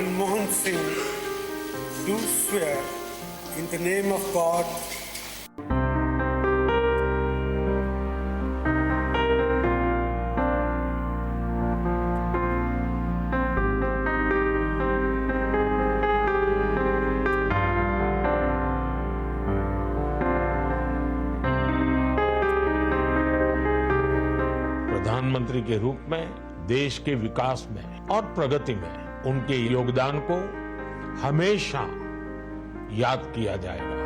Manmohan Singh, do swear in the name of God प्रधानमंत्री के रूप में देश के विकास में और प्रगति में उनके योगदान को हमेशा याद किया जाएगा।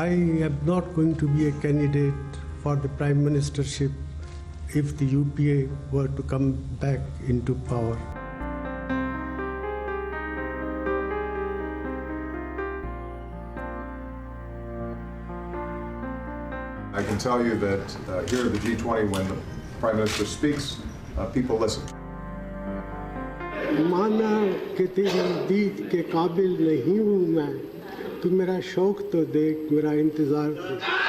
I am not going to be a candidate for the Prime Ministership if the UPA were to come back into power. I can tell you that here at the G20, when the Prime Minister speaks, people listen. माना कि तेरी दीद के काबिल नहीं हूँ मैं, तू मेरा शौक तो देख, मेरा इंतजार कर।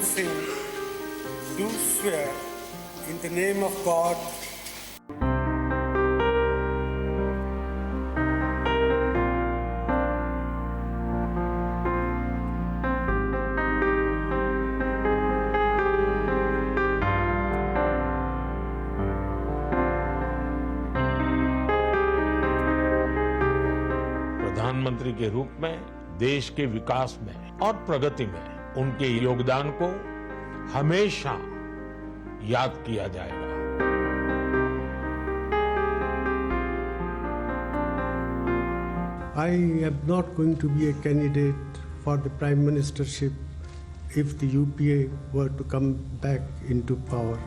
Manmohan Singh, do swear in the name of God प्रधानमंत्री के रूप में देश के विकास में और प्रगति में उनके योगदान को हमेशा याद किया जाएगा। I am not going to be a candidate for the Prime Ministership if the UPA were to come back into power.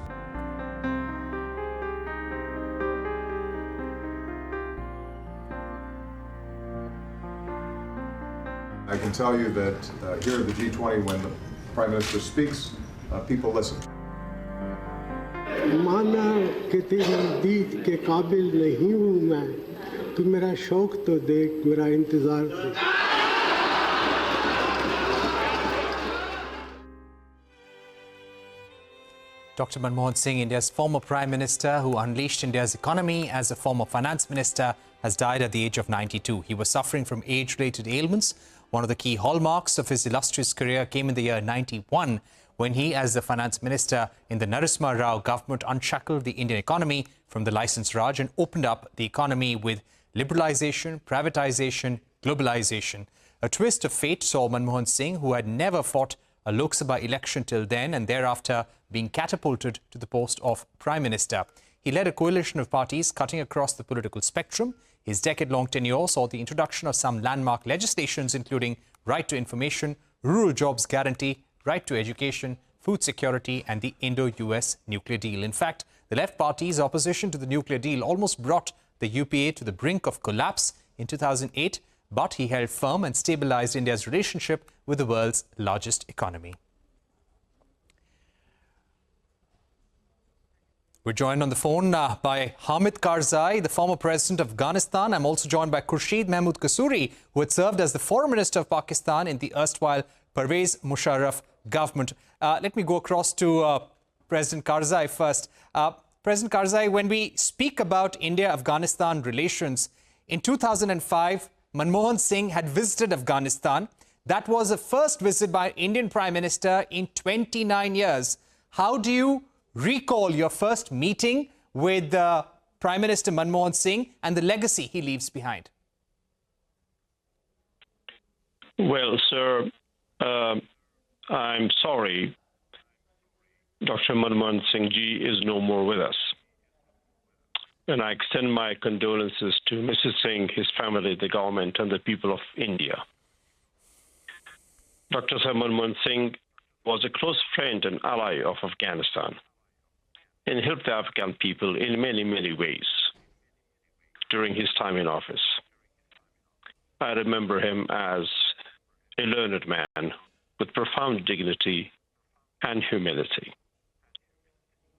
I can tell you that here at the G20, when the Prime Minister speaks, people listen. माना कि तेरी दीद के काबिल नहीं हूँ मैं, तू मेरा शौक तो देख, मेरा इंतजार देख। Dr. Manmohan Singh, India's former Prime Minister who unleashed India's economy as a former finance minister, has died at the age of 92. He was suffering from age-related ailments. One of the key hallmarks of his illustrious career came in the year 91, when he, as the finance minister in the Narasimha Rao government, unshackled the Indian economy from the licence Raj and opened up the economy with liberalisation, privatisation, globalisation. A twist of fate saw Manmohan Singh, who had never fought a Lok Sabha election till then and thereafter being catapulted to the post of Prime Minister. He led a coalition of parties cutting across the political spectrum. His decade-long tenure saw the introduction of some landmark legislations, including right to information, rural jobs guarantee, right to education, food security and the Indo-US nuclear deal. In fact, the left party's opposition to the nuclear deal almost brought the UPA to the brink of collapse in 2008, but he held firm and stabilized India's relationship with the world's largest economy. We're joined on the phone by Hamid Karzai, the former president of Afghanistan. I'm also joined by Khurshid Mahmood Kasuri, who had served as the foreign minister of Pakistan in the erstwhile Pervez Musharraf government. Let me go across to President Karzai first. President Karzai, when we speak about India-Afghanistan relations, in 2005, Manmohan Singh had visited Afghanistan. That was the first visit by an Indian Prime Minister in 29 years. How do you recall your first meeting with Prime Minister Manmohan Singh and the legacy he leaves behind? Well, sir, I'm sorry Dr. Manmohan Singh ji is no more with us. And I extend my condolences to Mrs. Singh, his family, the government, and the people of India. Dr. Manmohan Singh was a close friend and ally of Afghanistan and helped the Afghan people in many, many ways during his time in office. I remember him as a learned man with profound dignity and humility.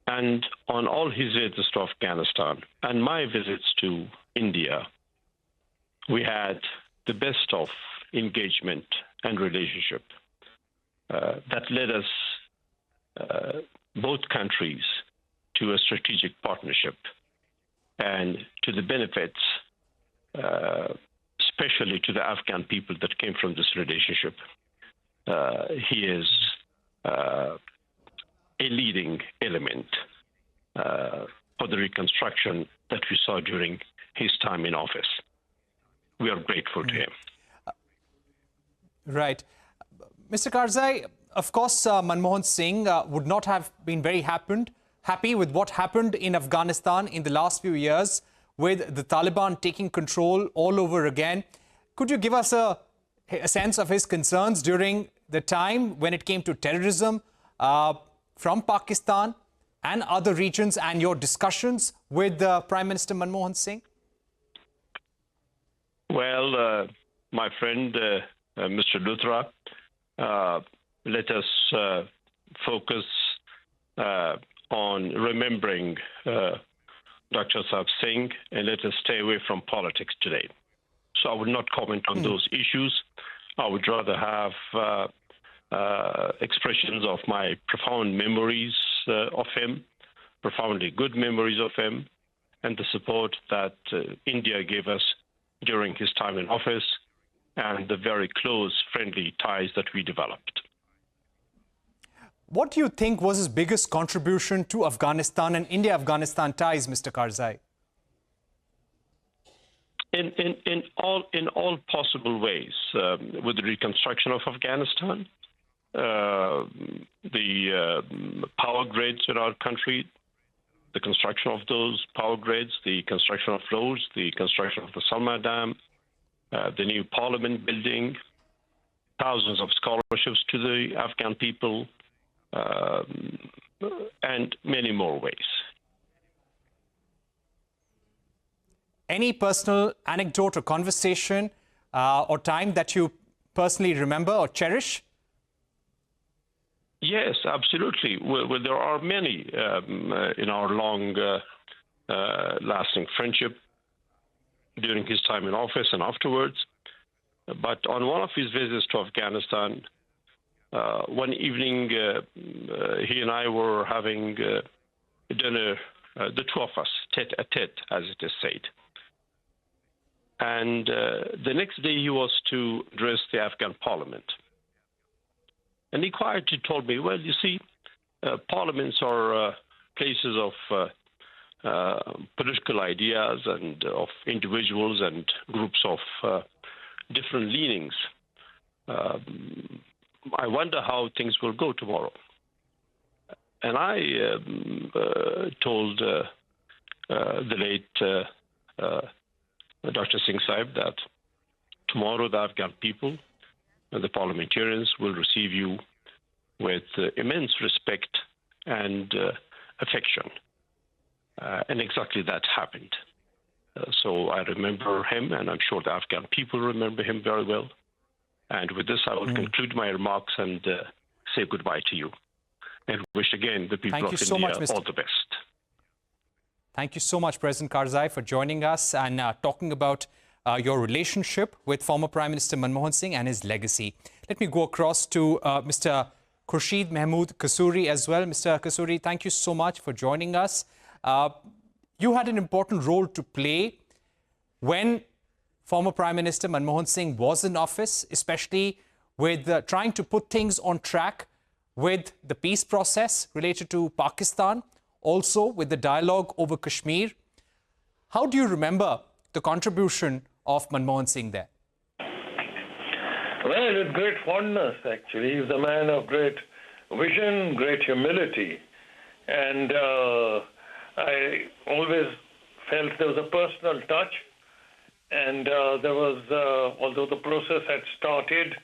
And on all his visits to Afghanistan and my visits to India, we had the best of engagement and relationship that led us, both countries, to a strategic partnership and to the benefits, especially to the Afghan people that came from this relationship. He is a leading element for the reconstruction that we saw during his time in office. We are grateful to him. Right. Mr. Karzai, of course, Manmohan Singh would not have been very happy with what happened in Afghanistan in the last few years, with the Taliban taking control all over again. Could you give us a sense of his concerns during the time when it came to terrorism from Pakistan and other regions, and your discussions with Prime Minister Manmohan Singh? Well, my friend, Mr. Luthra, let us focus on remembering Dr. Saab Singh, and let us stay away from politics today. So I would not comment on those issues. I would rather have expressions of my profound memories of him, profoundly good memories of him, and the support that India gave us during his time in office, and the very close, friendly ties that we developed. What do you think was his biggest contribution to Afghanistan and India-Afghanistan ties, Mr. Karzai? In all possible ways, with the reconstruction of Afghanistan, the power grids in our country, the construction of those power grids, the construction of roads, the construction of the Salma Dam, the new parliament building, thousands of scholarships to the Afghan people, and many more ways. Any personal anecdote or conversation or time that you personally remember or cherish? Yes, absolutely. Well, there are many in our long-lasting friendship during his time in office and afterwards. But on one of his visits to Afghanistan, one evening, he and I were having dinner, the two of us, tete-a-tete, as it is said. And the next day, he was to address the Afghan parliament. And he quietly told me, well, you see, parliaments are places of political ideas and of individuals and groups of different leanings. I wonder how things will go tomorrow. And I told the late Dr. Singh Sahib that tomorrow the Afghan people and the parliamentarians will receive you with immense respect and affection. And exactly that happened. So I remember him, and I'm sure the Afghan people remember him very well. And with this, I will conclude my remarks and say goodbye to you. And wish again the people of India all the best. Thank you so much, President Karzai, for joining us and talking about your relationship with former Prime Minister Manmohan Singh and his legacy. Let me go across to Mr. Khurshid Mahmood Kasuri as well. Mr. Kasuri, thank you so much for joining us. You had an important role to play when former Prime Minister Manmohan Singh was in office, especially with trying to put things on track with the peace process related to Pakistan, also with the dialogue over Kashmir. How do you remember the contribution of Manmohan Singh there? Well, with great fondness, actually. He's a man of great vision, great humility. And I always felt there was a personal touch. And there was, although the process had started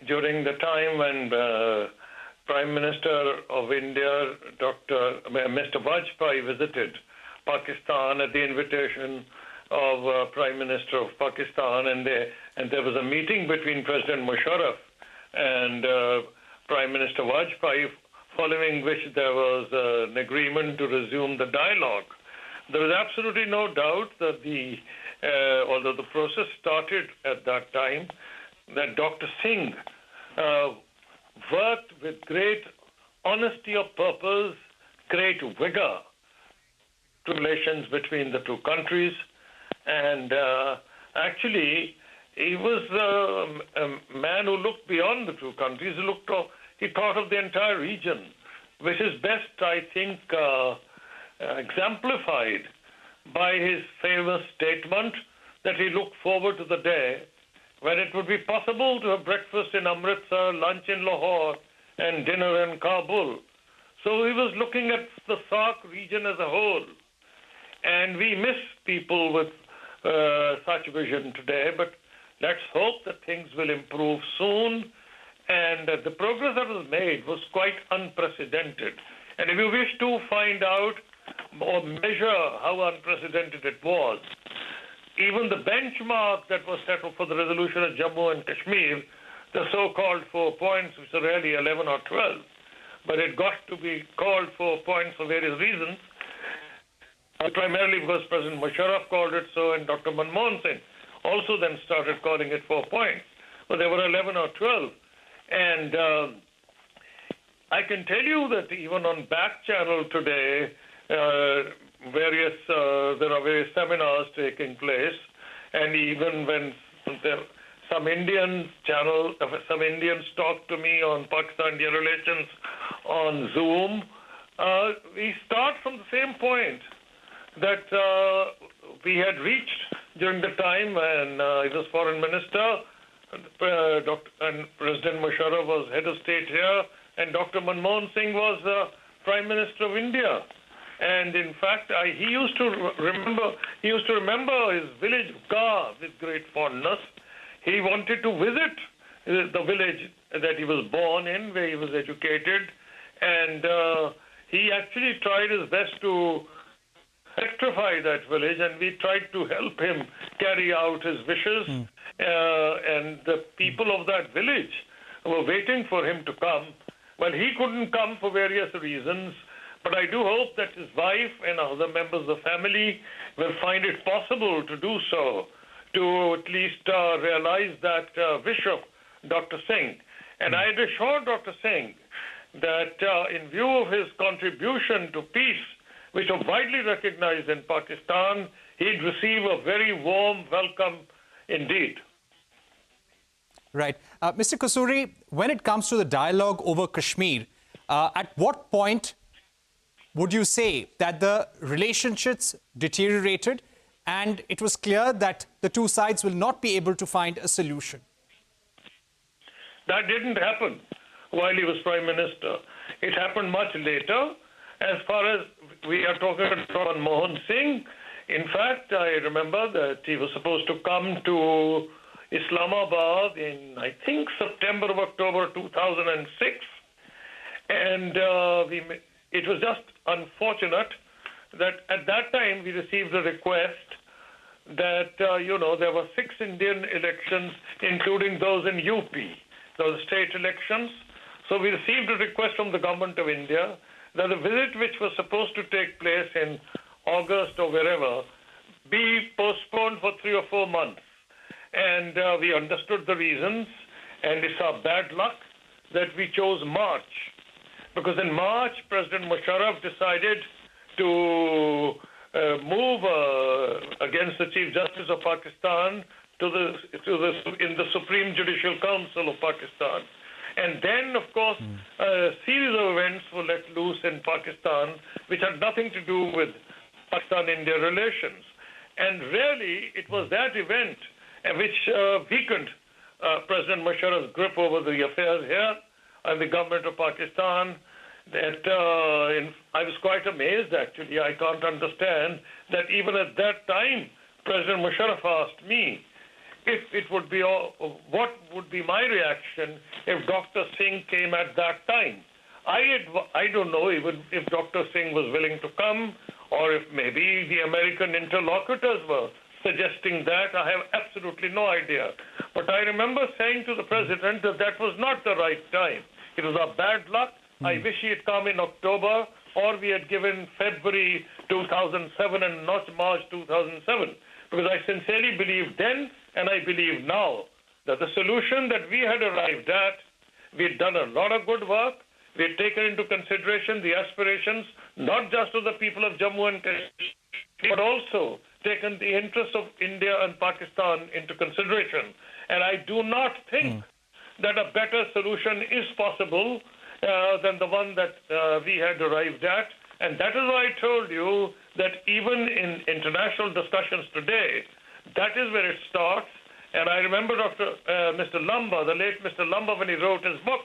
during the time when Prime Minister of India, Mr. Vajpayee, visited Pakistan at the invitation of Prime Minister of Pakistan, and there was a meeting between President Musharraf and Prime Minister Vajpayee, following which there was an agreement to resume the dialogue. There was absolutely no doubt that although the process started at that time, that Dr. Singh worked with great honesty of purpose, great vigor to relations between the two countries. And actually, he was a man who looked beyond the two countries. He thought of the entire region, which is best, I think, exemplified by his famous statement that he looked forward to the day when it would be possible to have breakfast in Amritsar, lunch in Lahore, and dinner in Kabul. So he was looking at the SAARC region as a whole. And we miss people with such vision today, but let's hope that things will improve soon. And the progress that was made was quite unprecedented. And if you wish to find out or measure how unprecedented it was, even the benchmark that was set up for the resolution of Jammu and Kashmir, the so-called 4 points, which are really 11 or 12, but it got to be called 4 points for various reasons, primarily because President Musharraf called it so, and Dr. Manmohan Singh also then started calling it 4 points. But there were 11 or 12. And I can tell you that even on back channel today, there are various seminars taking place, and even when some Indians talk to me on Pakistan-India relations on Zoom, we start from the same point that we had reached during the time when I was foreign minister, and President Musharraf was head of state here, and Dr. Manmohan Singh was Prime Minister of India. And in fact, he used to remember his village of Gah with great fondness. He wanted to visit the village that he was born in, where he was educated, and he actually tried his best to electrify that village, and we tried to help him carry out his wishes. And the people of that village were waiting for him to come. Well, he couldn't come for various reasons, but I do hope that his wife and other members of the family will find it possible to do so, to at least realize that wish of Dr. Singh. And I had assured Dr. Singh that in view of his contribution to peace, which was widely recognized in Pakistan, he'd receive a very warm welcome indeed. Right. Mr. Kasuri, when it comes to the dialogue over Kashmir, at what point would you say that the relationships deteriorated and it was clear that the two sides will not be able to find a solution? That didn't happen while he was Prime Minister. It happened much later. As far as we are talking about Manmohan Singh, in fact, I remember that he was supposed to come to Islamabad in, I think, September or October 2006. And it was just unfortunate that at that time we received a request that, there were 6 Indian elections, including those in UP, those state elections. So we received a request from the government of India that the visit which was supposed to take place in August or wherever be postponed for 3 or 4 months. And we understood the reasons, and it's our bad luck that we chose March. Because in March, President Musharraf decided to move against the Chief Justice of Pakistan in the Supreme Judicial Council of Pakistan. And then, of course, a series of events were let loose in Pakistan, which had nothing to do with Pakistan-India relations. And really, it was that event which weakened President Musharraf's grip over the affairs here and the government of Pakistan. That I was quite amazed, actually. I can't understand that even at that time, President Musharraf asked me if it would be what would be my reaction if Dr. Singh came at that time. I don't know even if Dr. Singh was willing to come, or if maybe the American interlocutors were suggesting that. I have absolutely no idea. But I remember saying to the president that that was not the right time. It was our bad luck. I wish he had come in October, or we had given February 2007 and not March 2007. Because I sincerely believed then, and I believe now, that the solution that we had arrived at, we had done a lot of good work. We had taken into consideration the aspirations, not just of the people of Jammu and Kashmir, but also taken the interests of India and Pakistan into consideration. And I do not think that a better solution is possible than the one that we had arrived at. And that is why I told you that even in international discussions today, that is where it starts. And I remember Mr. Lamba, the late Mr. Lamba, when he wrote his book,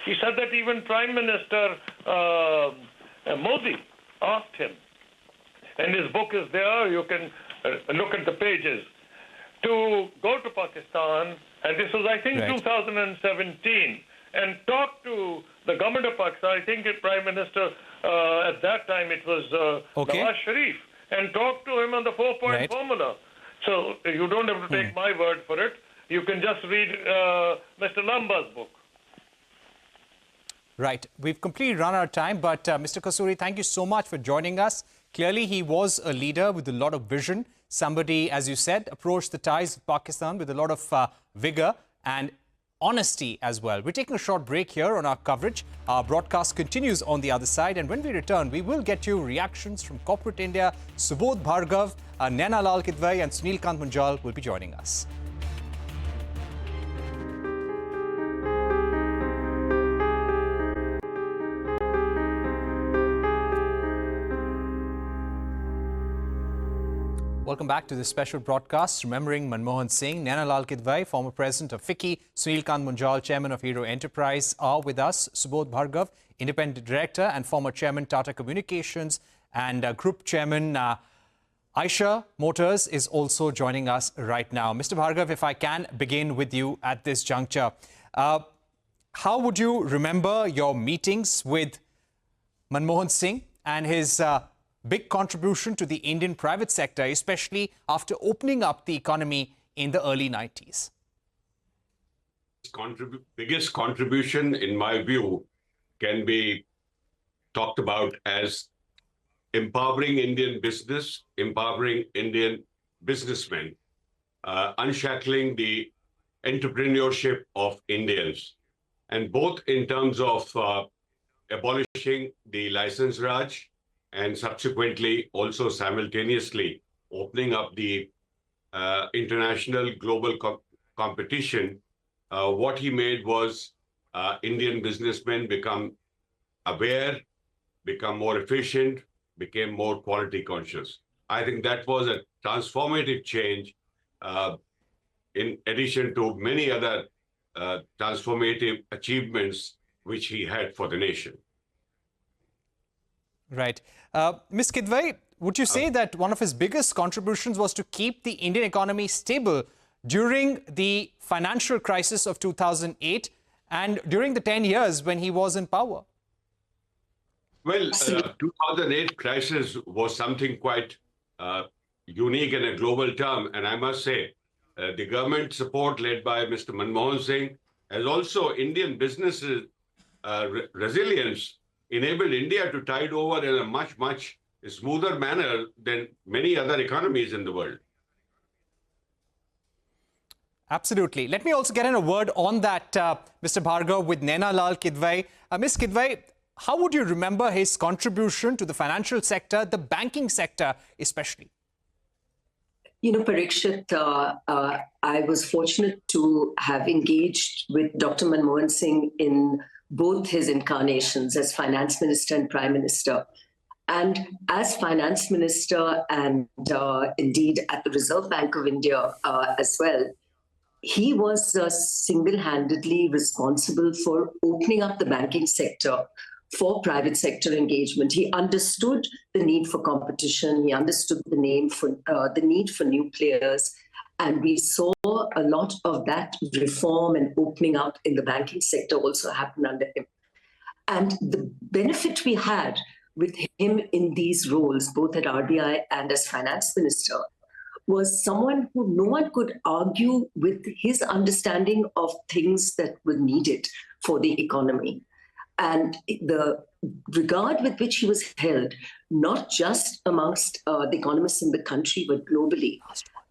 he said that even Prime Minister Modi asked him, and his book is there, you can look at the pages, to go to Pakistan, and this was, I think, 2017, and talk to the government of Pakistan. I think the Prime Minister, at that time, it was Nawaz Sharif, and talk to him on the 4-point formula. So you don't have to take my word for it. You can just read Mr. Lamba's book. Right. We've completely run out of time, but Mr. Kasuri, thank you so much for joining us. Clearly, he was a leader with a lot of vision. Somebody, as you said, approached the ties of Pakistan with a lot of vigor. And honesty as well. We're taking a short break here on our coverage. Our broadcast continues on the other side, and when we return, we will get you reactions from corporate India. Subodh Bhargav, Naina Lal Kidwai and Sunil Kant Munjal will be joining us. Welcome back to this special broadcast remembering Manmohan Singh. Naina Lal Kidwai, former president of FICCI, Sunil Kant Munjal, chairman of Hero Enterprise, are with us. Subodh Bhargav, independent director and former chairman, Tata Communications, and group chairman, Eicher Motors, is also joining us right now. Mr. Bhargav, if I can begin with you at this juncture, how would you remember your meetings with Manmohan Singh and his big contribution to the Indian private sector, especially after opening up the economy in the early 90s? Biggest contribution, in my view, can be talked about as empowering Indian business, empowering Indian businessmen, unshackling the entrepreneurship of Indians, and both in terms of abolishing the license Raj, and subsequently also simultaneously opening up the international global competition. What he made was Indian businessmen become aware, become more efficient, became more quality conscious. I think that was a transformative change in addition to many other transformative achievements which he had for the nation. Right. Ms. Kidwai, would you say that one of his biggest contributions was to keep the Indian economy stable during the financial crisis of 2008 and during the 10 years when he was in power? Well, 2008 crisis was something quite unique in a global term. And I must say, the government support led by Mr. Manmohan Singh, as also Indian businesses' resilience, enabled India to tide over in a much, much smoother manner than many other economies in the world. Absolutely. Let me also get in a word on that, Mr. Bhargav, with Naina Lal Kidwai. Ms. Kidwai, how would you remember his contribution to the financial sector, the banking sector especially? You know, Parikshit, I was fortunate to have engaged with Dr. Manmohan Singh in both his incarnations as finance minister and prime minister. And as finance minister and indeed at the Reserve Bank of India as well, he was single-handedly responsible for opening up the banking sector for private sector engagement. He understood the need for competition. He understood the need for new players. And we saw a lot of that reform and opening up in the banking sector also happen under him. And the benefit we had with him in these roles, both at RBI and as finance minister, was someone who no one could argue with his understanding of things that were needed for the economy. And the regard with which he was held, not just amongst the economists in the country, but globally.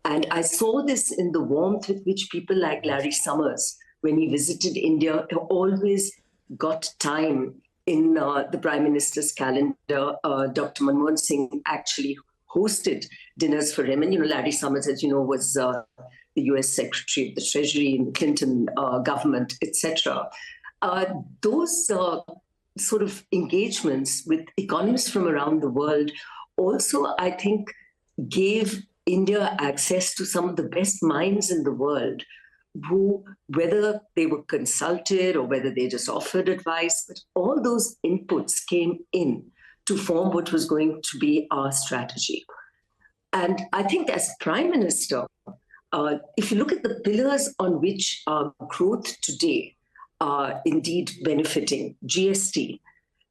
And I saw this in the warmth with which people like Larry Summers, when he visited India, always got time in the Prime Minister's calendar. Dr. Manmohan Singh actually hosted dinners for him. And, you know, Larry Summers, as you know, was the US Secretary of the Treasury in the Clinton government, etc. Those sort of engagements with economists from around the world also, I think, gave India access to some of the best minds in the world who, whether they were consulted or whether they just offered advice, but all those inputs came in to form what was going to be our strategy. And I think as Prime Minister, if you look at the pillars on which our growth today are indeed benefiting, GST,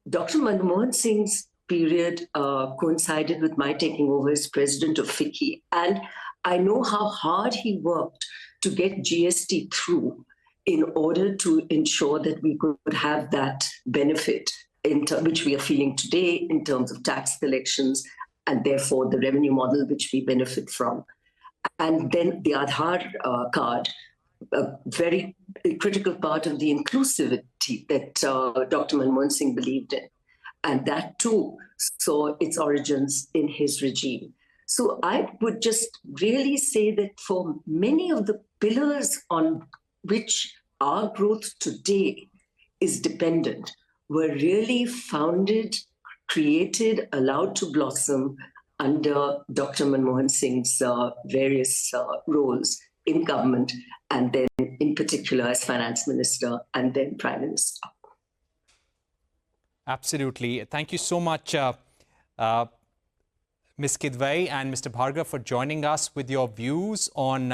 Dr. Manmohan Singh's period coincided with my taking over as president of FICCI. And I know how hard he worked to get GST through in order to ensure that we could have that benefit which we are feeling today in terms of tax collections and therefore the revenue model which we benefit from. And then the Aadhaar card, a very critical part of the inclusivity that Dr. Manmohan Singh believed in. And that too saw its origins in his regime. So I would just really say that for many of the pillars on which our growth today is dependent were really founded, created, allowed to blossom under Dr. Manmohan Singh's various roles in government, and then in particular as finance minister and then prime minister. Absolutely. Thank you so much, Ms. Kidwai and Mr. Bhargav, for joining us with your views on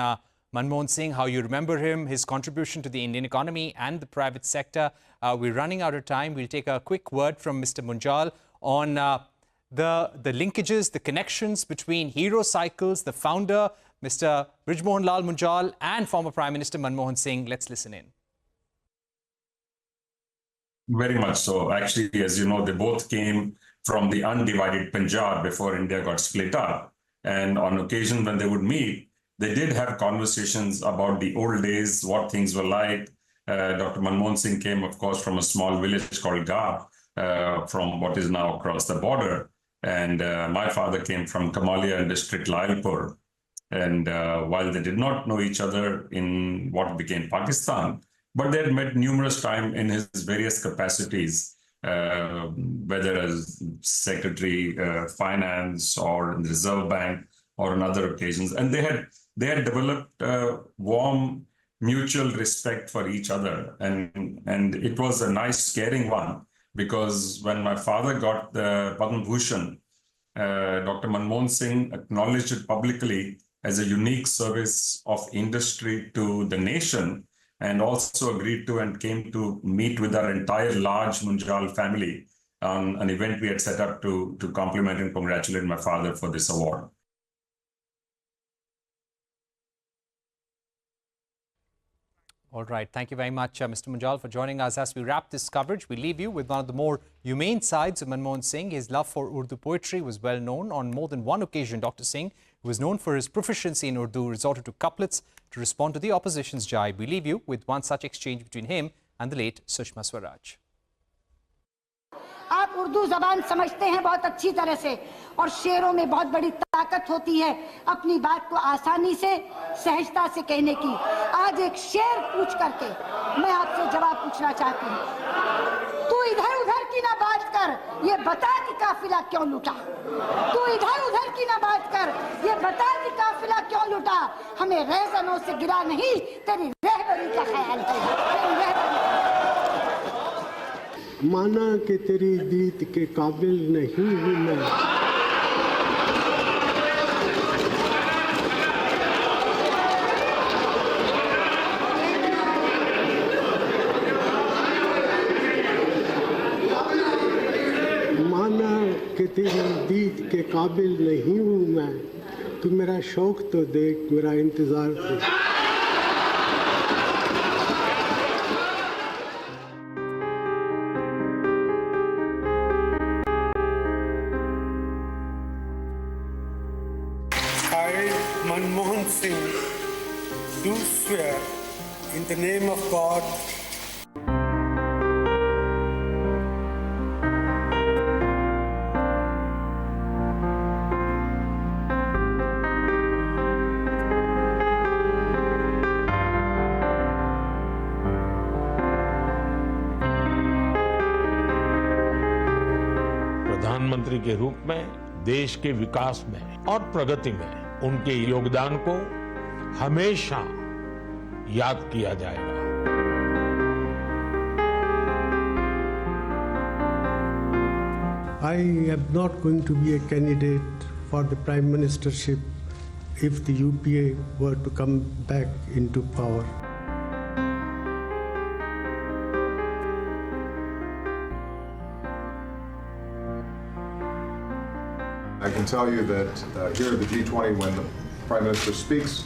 Manmohan Singh, how you remember him, his contribution to the Indian economy and the private sector. We're running out of time. We'll take a quick word from Mr. Munjal on the linkages, the connections between Hero Cycles, the founder, Mr. Brijmohan Lal Munjal, and former Prime Minister Manmohan Singh. Let's listen in. Very much so. Actually, as you know, they both came from the undivided Punjab before India got split up. And on occasion when they would meet, they did have conversations about the old days, what things were like. Dr. Manmohan Singh came, of course, from a small village called Gab, from what is now across the border. And my father came from Kamalia district, Lailpur. And while they did not know each other in what became Pakistan, but they had met numerous times in his various capacities, whether as Secretary Finance or in the Reserve Bank or on other occasions. And they had developed warm mutual respect for each other. And it was a nice, caring one, because when my father got the Padma Bhushan, Dr. Manmohan Singh acknowledged it publicly as a unique service of industry to the nation, and also agreed to and came to meet with our entire large Munjal family on an event we had set up to compliment and congratulate my father for this award. All right. Thank you very much, Mr. Munjal, for joining us. As we wrap this coverage, we leave you with one of the more humane sides of Manmohan Singh. His love for Urdu poetry was well known. On more than one occasion, Dr. Singh, who was known for his proficiency in Urdu, resorted to couplets to respond to the opposition's jibe. We leave you with one such exchange between him and the late Sushma Swaraj. आप उर्दू ज़बान समझते हैं बहुत अच्छी तरह से, और शेरों में बहुत बड़ी ताकत होती है अपनी बात को आसानी से, सहजता से कहने की। आज एक शेर पूछ करके मैं आपसे जवाब पूछना चाहती हूँ। तू इधर उधर की ना बात कर, ये बता कि काफिला क्यों लुटा। तू इधर उधर की ना बात कर, ये बता कि काफिला क्यों लुटा। हमें रहज़नों से गिरा नहीं, तेरी रहबरी का ख्याल है, तेरी रहबरी। माना कि तेरी दीद के काबिल नहीं हूँ मैं। माना कि तेरी दीद के काबिल नहीं हूँ मैं, तू मेरा शौक तो देख, मेरा इंतजार देख। Manmohan Singh, do swear in the name of God प्रधानमंत्री के रूप में देश के विकास में और प्रगति में उनके योगदान को हमेशा याद किया जाएगा। I am not going to be a candidate for the prime ministership if the UPA were to come back into power. I can tell you that here at the G20, when the Prime Minister speaks,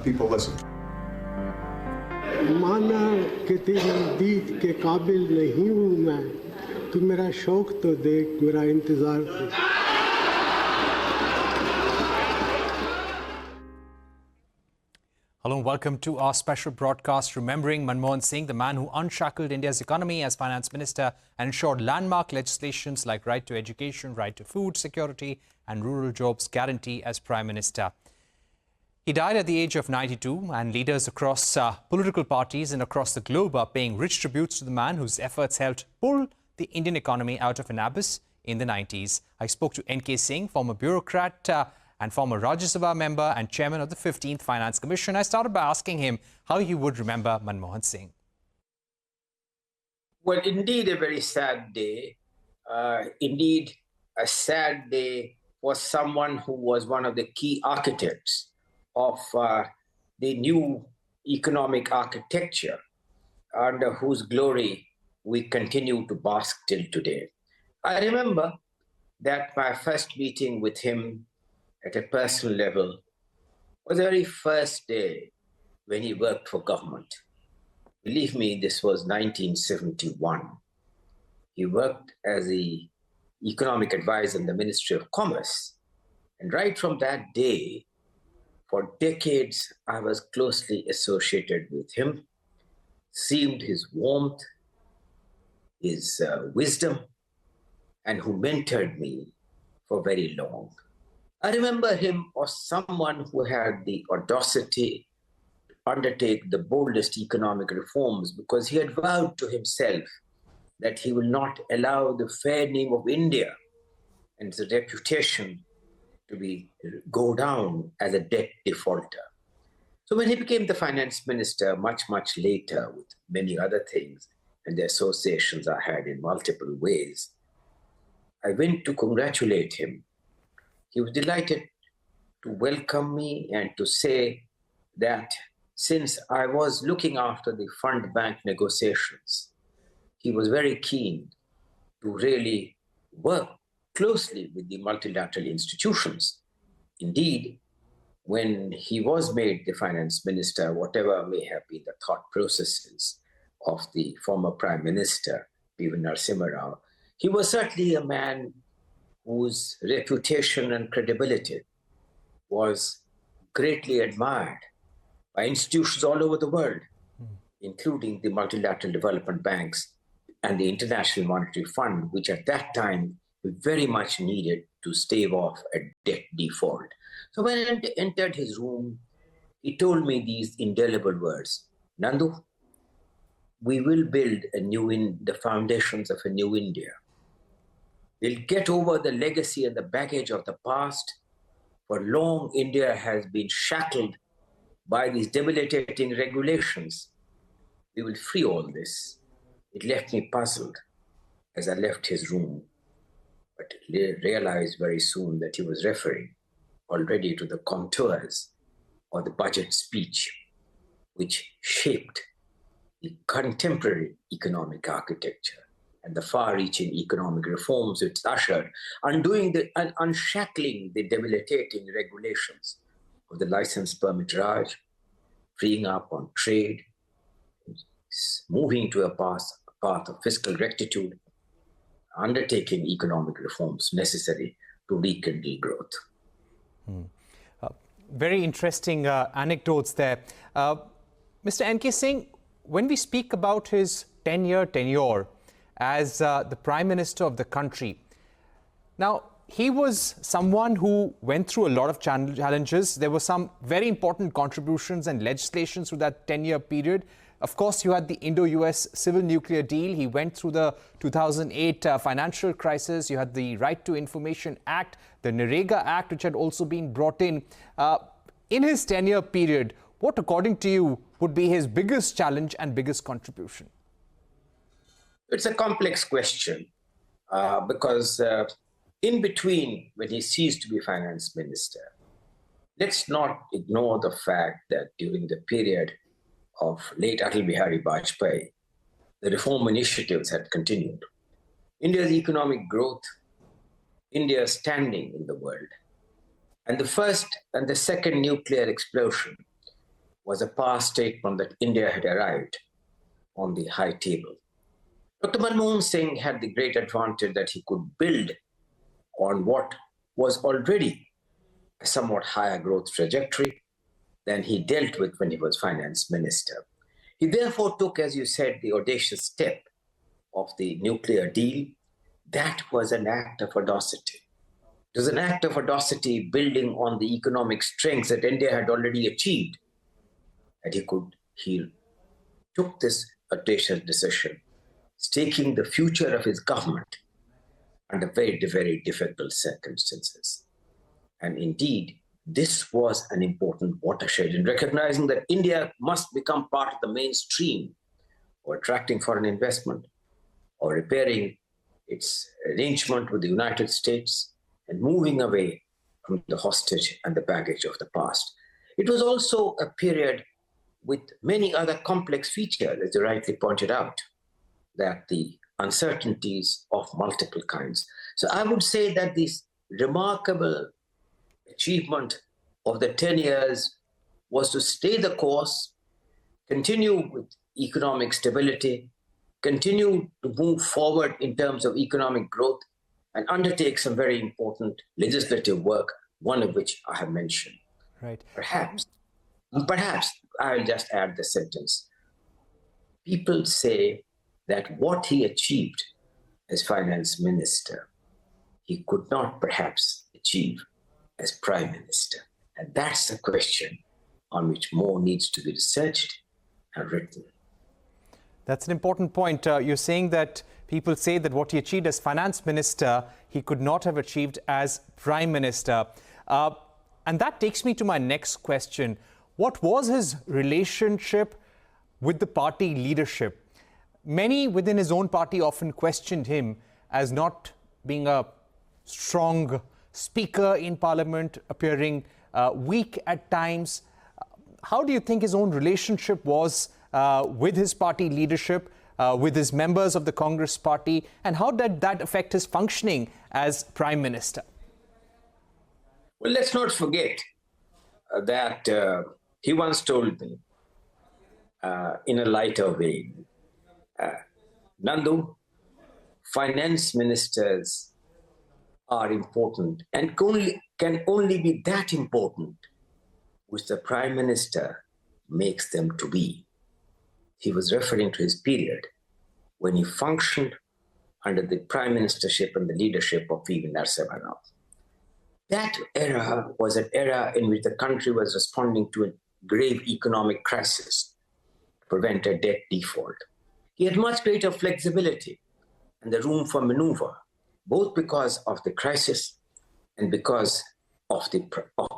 people listen. माना कि तेरी दीद के काबिल नहीं हूँ मैं, तू मेरा शौक तो देख, मेरा इंतजार देख। Hello and welcome to our special broadcast remembering Manmohan Singh, the man who unshackled India's economy as finance minister and ensured landmark legislations like right to education, right to food security and rural jobs guarantee as prime minister. He died at the age of 92, and leaders across political parties and across the globe are paying rich tributes to the man whose efforts helped pull the Indian economy out of an abyss in the 90s. I spoke to N.K. Singh, former bureaucrat and former Rajya Sabha member and chairman of the 15th Finance Commission. I started by asking him how he would remember Manmohan Singh. Well, indeed, a very sad day. Indeed, a sad day for someone who was one of the key architects of the new economic architecture under whose glory we continue to bask till today. I remember that my first meeting with him at a personal level was the very first day when he worked for government. Believe me, this was 1971. He worked as the economic advisor in the Ministry of Commerce. And right from that day, for decades, I was closely associated with him, seemed his warmth, his wisdom, and who mentored me for very long. I remember him as someone who had the audacity to undertake the boldest economic reforms because he had vowed to himself that he will not allow the fair name of India and its reputation to go down as a debt defaulter. So when he became the finance minister much later with many other things and the associations I had in multiple ways, I went to congratulate him. He was delighted to welcome me and to say that since I was looking after the fund bank negotiations, he was very keen to really work closely with the multilateral institutions. Indeed, when he was made the finance minister, whatever may have been the thought processes of the former Prime Minister, P.V. Narasimha Rao, he was certainly a man whose reputation and credibility was greatly admired by institutions all over the world, including the multilateral development banks and the International Monetary Fund, which at that time very much needed to stave off a debt default. So when I entered his room, he told me these indelible words: Nandu, we will build the foundations of a new India. We'll get over the legacy and the baggage of the past. For long, India has been shackled by these debilitating regulations. We will free all this. It left me puzzled as I left his room, but realized very soon that he was referring already to the contours of the budget speech, which shaped the contemporary economic architecture and the far-reaching economic reforms which ushered, unshackling the debilitating regulations of the license permit Raj, freeing up on trade, moving to a path of fiscal rectitude, undertaking economic reforms necessary to rekindle growth. Very interesting anecdotes there. Mr. N.K. Singh, when we speak about his 10-year tenure as the Prime Minister of the country, now, he was someone who went through a lot of challenges. There were some very important contributions and legislations through that 10-year period. Of course, you had the Indo-US civil nuclear deal. He went through the 2008 financial crisis. You had the Right to Information Act, the NREGA Act, which had also been brought in. In his 10-year period, what, according to you, would be his biggest challenge and biggest contribution? It's a complex question because in between, when he ceased to be finance minister, let's not ignore the fact that during the period of late Atal Bihari Vajpayee, the reform initiatives had continued. India's economic growth, India's standing in the world, and the first and the second nuclear explosion was a past statement that India had arrived on the high table. Dr. Manmohan Singh had the great advantage that he could build on what was already a somewhat higher growth trajectory. than he dealt with when he was finance minister. He therefore took, as you said, the audacious step of the nuclear deal. That was an act of audacity. It was an act of audacity building on the economic strengths that India had already achieved. And he took this audacious decision, staking the future of his government under very, very difficult circumstances. And indeed, this was an important watershed in recognizing that India must become part of the mainstream or attracting foreign investment or repairing its arrangement with the United States and moving away from the hostage and the baggage of the past. It was also a period with many other complex features, as you rightly pointed out, that the uncertainties of multiple kinds. So I would say that this remarkable achievement of the 10 years was to stay the course, continue with economic stability, continue to move forward in terms of economic growth, and undertake some very important legislative work, one of which I have mentioned. Right. Perhaps I'll just add the sentence. People say that what he achieved as finance minister, he could not perhaps achieve as prime minister. And that's the question on which more needs to be researched and written. That's an important point. You're saying that people say that what he achieved as finance minister, he could not have achieved as prime minister. And that takes me to my next question. What was his relationship with the party leadership? Many within his own party often questioned him as not being a strong speaker in parliament, appearing weak at times. How do you think his own relationship was with his party leadership, with his members of the Congress party, and how did that affect his functioning as prime minister? Well, let's not forget that he once told me in a lighter vein, Nandu, finance ministers are important and can only be that important which the prime minister makes them to be. He was referring to his period when he functioned under the prime ministership and the leadership of V.V. Narasimha Rao. That era was an era in which the country was responding to a grave economic crisis to prevent a debt default. He had much greater flexibility and the room for maneuver, both because of the crisis and because of the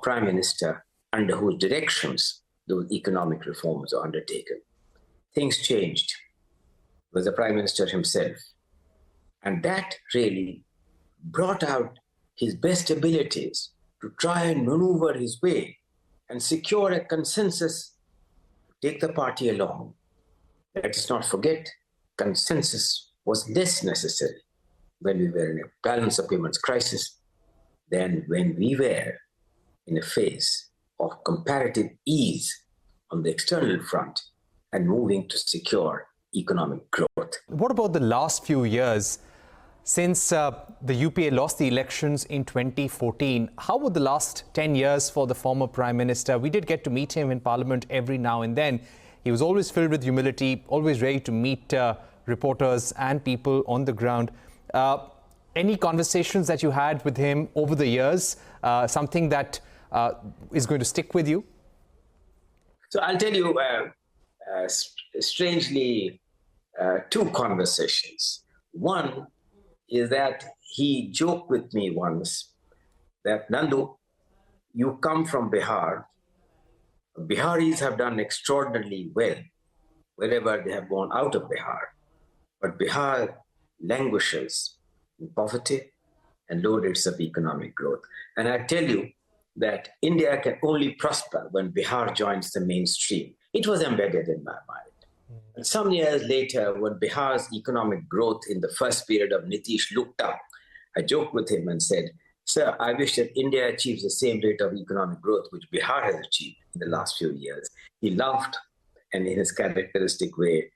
prime minister under whose directions those economic reforms are undertaken. Things changed with the prime minister himself. And that really brought out his best abilities to try and maneuver his way and secure a consensus to take the party along. Let us not forget, consensus was less necessary when we were in a balance of payments crisis than when we were in a phase of comparative ease on the external front and moving to secure economic growth. What about the last few years? Since the UPA lost the elections in 2014, how were the last 10 years for the former Prime Minister? We did get to meet him in Parliament every now and then. He was always filled with humility, always ready to meet reporters and people on the ground. Any conversations that you had with him over the years, something that is going to stick with you? So I'll tell you, strangely, two conversations. One is that he joked with me once that, Nandu, you come from Bihar. Biharis have done extraordinarily well wherever they have gone out of Bihar. But Bihar languishes in poverty and low rates of economic growth. And I tell you that India can only prosper when Bihar joins the mainstream. It was embedded in my mind. And some years later, when Bihar's economic growth in the first period of Nitish looked up, I joked with him and said, Sir, I wish that India achieves the same rate of economic growth which Bihar has achieved in the last few years. He laughed and in his characteristic way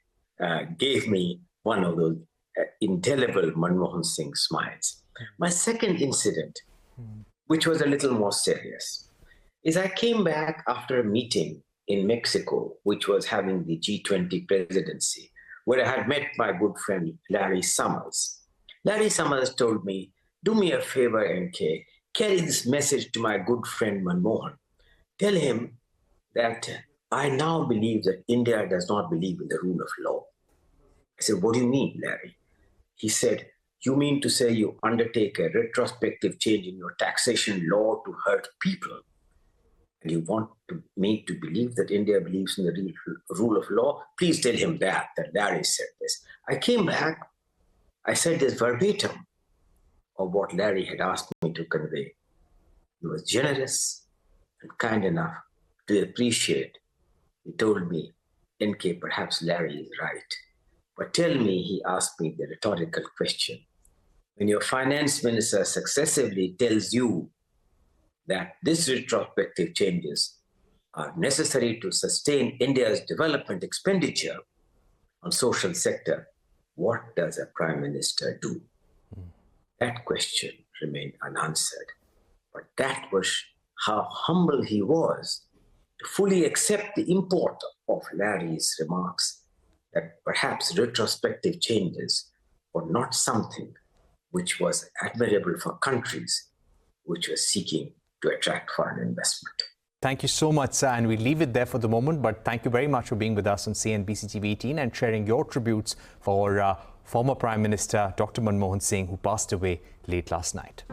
gave me one of those indelible Manmohan Singh smiles. My second incident, which was a little more serious, is I came back after a meeting in Mexico, which was having the G20 presidency, where I had met my good friend Larry Summers. Larry Summers told me, do me a favor, NK, carry this message to my good friend Manmohan. Tell him that I now believe that India does not believe in the rule of law. I said, what do you mean, Larry? He said, you mean to say you undertake a retrospective change in your taxation law to hurt people? And you want me to believe that India believes in the rule of law? Please tell him that Larry said this. I came back, I said this verbatim of what Larry had asked me to convey. He was generous and kind enough to appreciate. He told me, NK, perhaps Larry is right. But tell me, he asked me the rhetorical question. When your finance minister successively tells you that these retrospective changes are necessary to sustain India's development expenditure on social sector, what does a prime minister do? That question remained unanswered. But that was how humble he was to fully accept the import of Larry's remarks, that perhaps retrospective changes were not something which was admirable for countries which were seeking to attract foreign investment. Thank you so much, sir. And we leave it there for the moment. But thank you very much for being with us on CNBC-TV18 and sharing your tributes for former Prime Minister Dr. Manmohan Singh, who passed away late last night.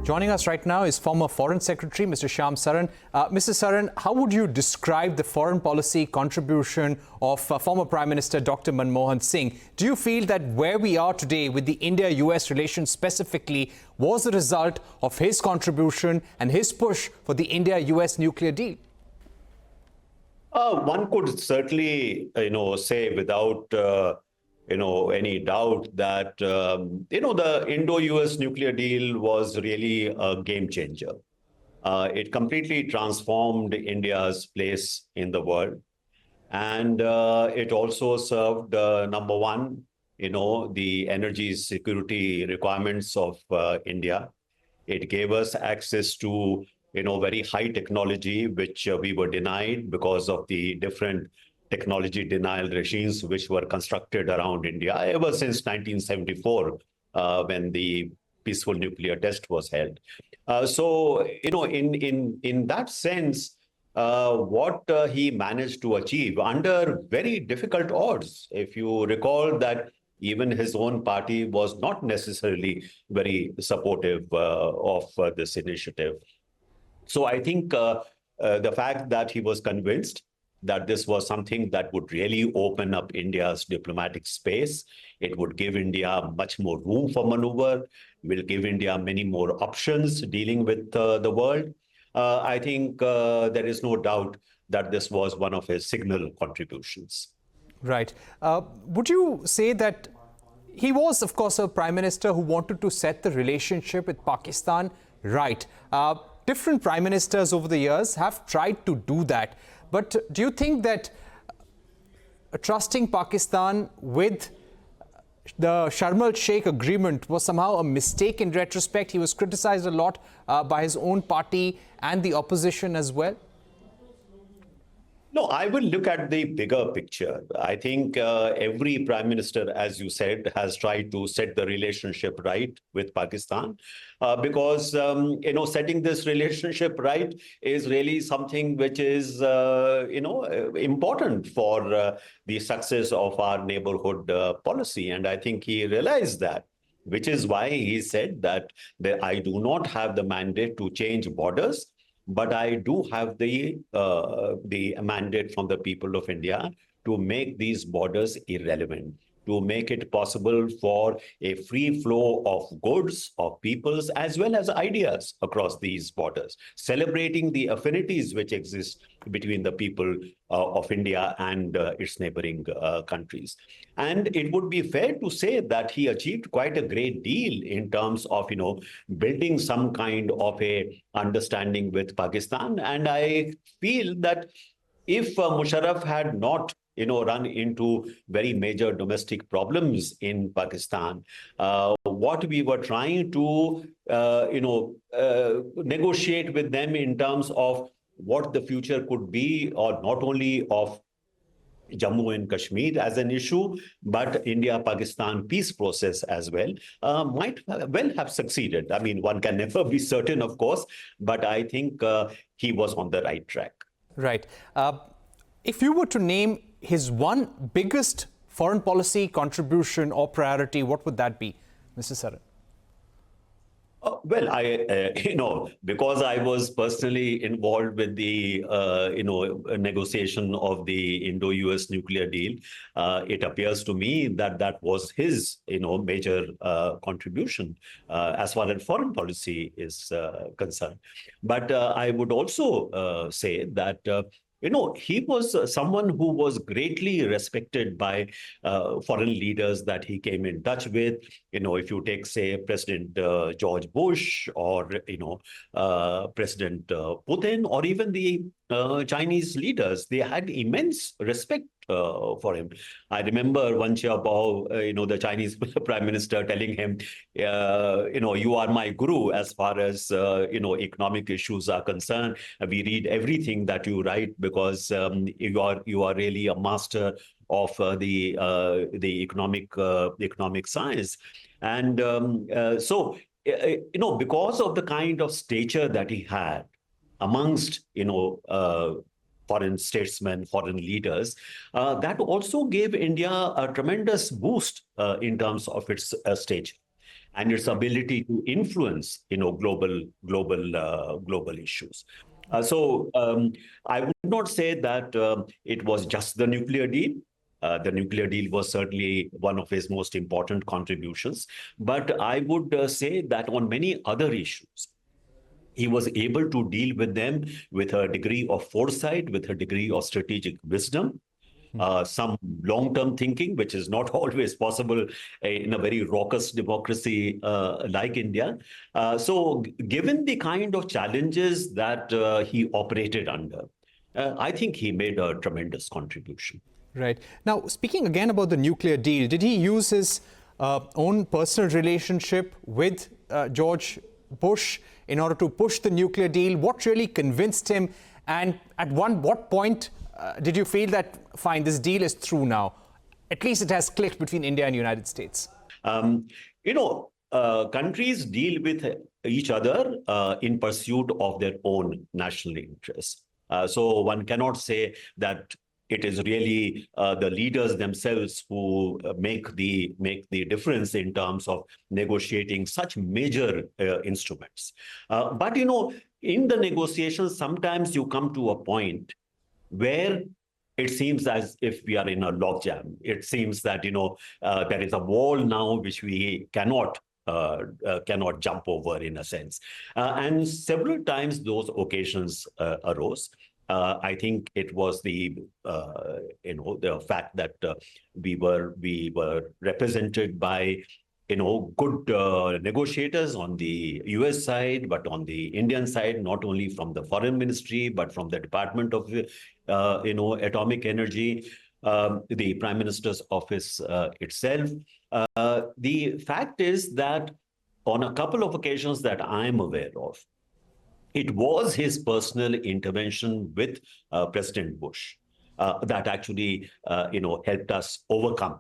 Joining us right now is former Foreign Secretary, Mr. Shyam Saran. Mr. Saran, how would you describe the foreign policy contribution of former Prime Minister Dr. Manmohan Singh? Do you feel that where we are today with the India-US relations specifically was the result of his contribution and his push for the India-US nuclear deal? One could certainly, say without any doubt that, the Indo-US nuclear deal was really a game changer. It completely transformed India's place in the world. And it also served, number one, the energy security requirements of India. It gave us access to, very high technology, which we were denied because of the different technology denial regimes which were constructed around India ever since 1974, when the peaceful nuclear test was held. So, in that sense, what he managed to achieve under very difficult odds, if you recall that even his own party was not necessarily very supportive of this initiative. So I think the fact that he was convinced that this was something that would really open up India's diplomatic space. It would give India much more room for maneuver, will give India many more options dealing with the world. I think there is no doubt that this was one of his signal contributions. Right. Would you say that he was, of course, a prime minister who wanted to set the relationship with Pakistan right? Different prime ministers over the years have tried to do that. But do you think that trusting Pakistan with the Sharm el-Sheikh agreement was somehow a mistake in retrospect? He was criticized a lot by his own party and the opposition as well. No, I will look at the bigger picture. I think every prime minister, as you said, has tried to set the relationship right with Pakistan because, setting this relationship right is really something which is, important for the success of our neighborhood policy. And I think he realized that, which is why he said that I do not have the mandate to change borders, but I do have the mandate from the people of India to make these borders irrelevant, to make it possible for a free flow of goods, of peoples, as well as ideas across these borders, celebrating the affinities which exist between the people of India and its neighboring countries. And it would be fair to say that he achieved quite a great deal in terms of, building some kind of a understanding with Pakistan. And I feel that if Musharraf had not run into very major domestic problems in Pakistan. What we were trying to, negotiate with them in terms of what the future could be, or not only of Jammu and Kashmir as an issue, but India-Pakistan peace process as well, might well have succeeded. I mean, one can never be certain, of course, but I think he was on the right track. Right. If you were to name his one biggest foreign policy contribution or priority, what would that be, Mr. Saran? Well, because I was personally involved with the, negotiation of the Indo-US nuclear deal, it appears to me that that was his, major contribution as far as foreign policy is concerned. But I would also say that he was someone who was greatly respected by foreign leaders that he came in touch with. If you take, say, President George Bush, or, President Putin, or even the Chinese leaders, they had immense respect for him. I remember Wen Jiabao, the Chinese prime minister, telling him, you are my guru as far as, economic issues are concerned. We read everything that you write because you are really a master of the economic science. And so, because of the kind of stature that he had amongst, foreign statesmen, foreign leaders, that also gave India a tremendous boost in terms of its stature and its ability to influence, global issues. So I would not say that it was just the nuclear deal. The nuclear deal was certainly one of his most important contributions. But I would say that on many other issues, he was able to deal with them with a degree of foresight, with a degree of strategic wisdom, some long-term thinking, which is not always possible in a very raucous democracy like India. So given the kind of challenges that he operated under, I think he made a tremendous contribution. Right. Now, speaking again about the nuclear deal, did he use his own personal relationship with George Bush in order to push the nuclear deal? What really convinced him? And at what point did you feel that, fine, this deal is through now? At least it has clicked between India and the United States. Countries deal with each other in pursuit of their own national interests. So one cannot say that it is really the leaders themselves who make the difference in terms of negotiating such major instruments. But, in the negotiations, sometimes you come to a point where it seems as if we are in a logjam. It seems that, there is a wall now which we cannot jump over, in a sense. And several times those occasions arose. I think it was the fact that we were represented by good negotiators on the US side, but on the Indian side, not only from the Foreign Ministry, but from the Department of Atomic Energy, the Prime Minister's office itself. The fact is that on a couple of occasions that I'm aware of, it was his personal intervention with President Bush that actually, helped us overcome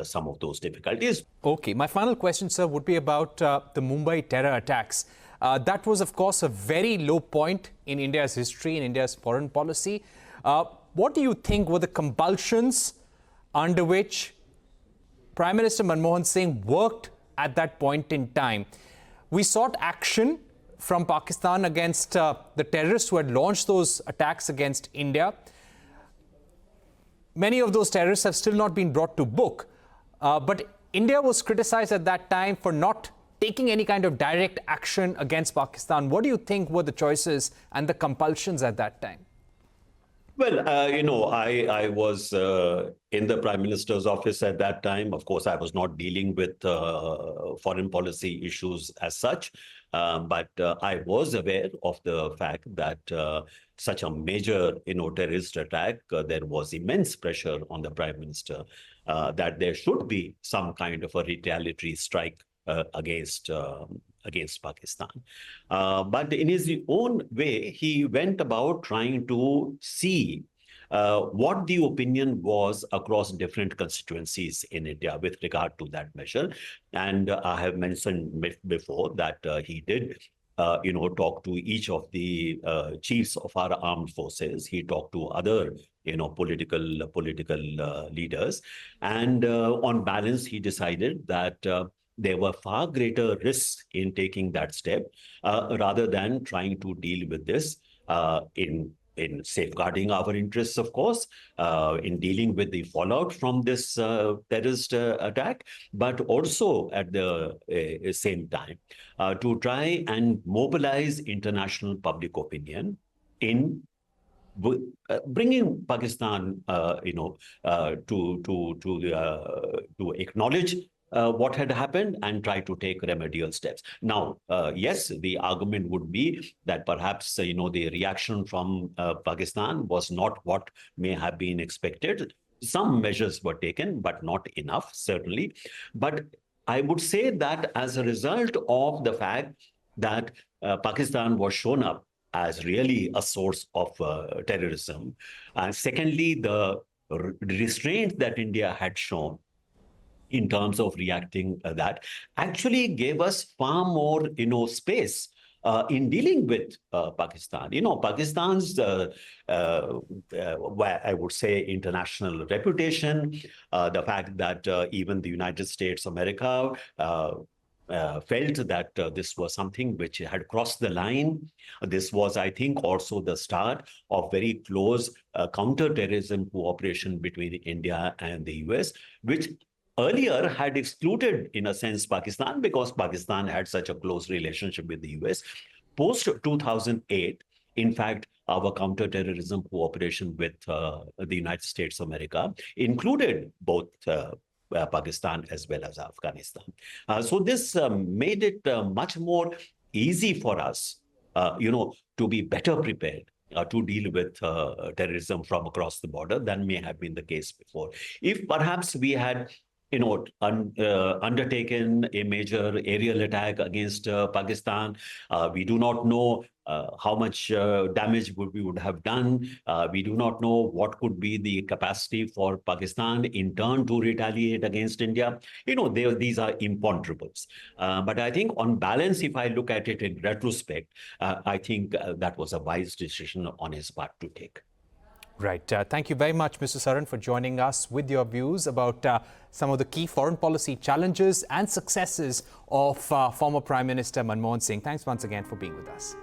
some of those difficulties. Okay, my final question, sir, would be about the Mumbai terror attacks. That was, of course, a very low point in India's history, in India's foreign policy. What do you think were the compulsions under which Prime Minister Manmohan Singh worked at that point in time? We sought action from Pakistan against the terrorists who had launched those attacks against India. Many of those terrorists have still not been brought to book. But India was criticized at that time for not taking any kind of direct action against Pakistan. What do you think were the choices and the compulsions at that time? Well, I was in the Prime Minister's office at that time. Of course, I was not dealing with foreign policy issues as such, but I was aware of the fact that such a major, terrorist attack, there was immense pressure on the Prime Minister that there should be some kind of a retaliatory strike against Pakistan. But in his own way, he went about trying to see what the opinion was across different constituencies in India with regard to that measure. And I have mentioned before that he did talk to each of the chiefs of our armed forces. He talked to other, political leaders. And on balance, he decided that there were far greater risks in taking that step rather than trying to deal with this in safeguarding our interests, of course, in dealing with the fallout from this terrorist attack, but also at the same time to try and mobilize international public opinion in bringing Pakistan, to acknowledge what had happened and try to take remedial steps. Now, yes, the argument would be that perhaps, the reaction from Pakistan was not what may have been expected. Some measures were taken, but not enough, certainly. But I would say that as a result of the fact that Pakistan was shown up as really a source of terrorism, and secondly, the restraint that India had shown in terms of reacting that actually gave us far more, space in dealing with Pakistan. Pakistan's, I would say, international reputation, the fact that even the United States of America felt that this was something which had crossed the line. This was, I think, also the start of very close counter-terrorism cooperation between India and the US, which earlier had excluded, in a sense, Pakistan because Pakistan had such a close relationship with the US. Post-2008, in fact, our counter-terrorism cooperation with the United States of America included both Pakistan as well as Afghanistan. So this made it much more easy for us, to be better prepared to deal with terrorism from across the border than may have been the case before. If perhaps we had undertaken a major aerial attack against Pakistan, we do not know how much damage we would have done. We do not know what could be the capacity for Pakistan in turn to retaliate against India. These are imponderables. But I think on balance, if I look at it in retrospect, I think that was a wise decision on his part to take. Right. Thank you very much, Mr. Saran, for joining us with your views about some of the key foreign policy challenges and successes of former Prime Minister Manmohan Singh. Thanks once again for being with us.